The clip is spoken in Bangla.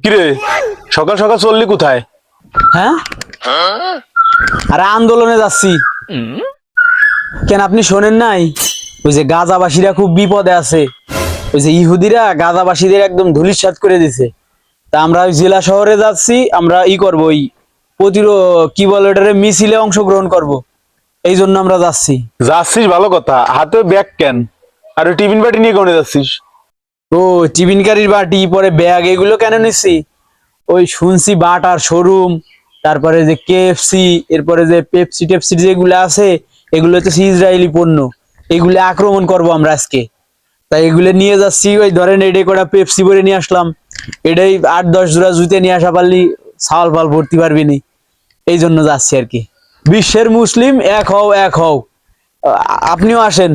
কিরে সকাল সকাল চললি কোথায়? হ্যাঁ, আরে আন্দোলনে যাচ্ছি। কেন আপনি শোনেন নাই? ওই যে গাজাবাসীরা খুব বিপদে আছে। ওই যে ইহুদিরা গাজাবাসীদের একদম ধূলিসাৎ করে দিছে। তা আমরা ওই জেলা শহরে যাচ্ছি, আমরা করব ওই কি বলে ওটারে মিছিলে অংশগ্রহণ করব। এই জন্য আমরা যাচ্ছি। যাচ্ছিস ভালো কথা, হাতে ব্যাগ কেন আর ওই টিফিন বাটি নিয়ে কোনে যাচ্ছিস? ও টিফিন কারির বাটি পরে ব্যাগ এগুলো কেন নিচ্ছি? ওই শুনছি বাটার শোরুম, তারপরে যে কেএফসি, এরপরে যে পেপসি টেপসি যেগুলো আছে, এগুলো হচ্ছে ইসরায়েলি পণ্য। এগুলো আক্রমণ করব আমরা আজকে। তাই এগুলো নিয়ে যাচ্ছি। ওই ধরেন এডে কটা পেপসি ভরে নিয়ে আসলাম, এটাই 8-10 জোড়া জুতে নিয়ে আসা পারলি ছাল ফাল ভর্তি পারবি নি। এই জন্য যাচ্ছি আর কি। বিশ্বের মুসলিম এক হও, এক হও। আপনিও আসেন।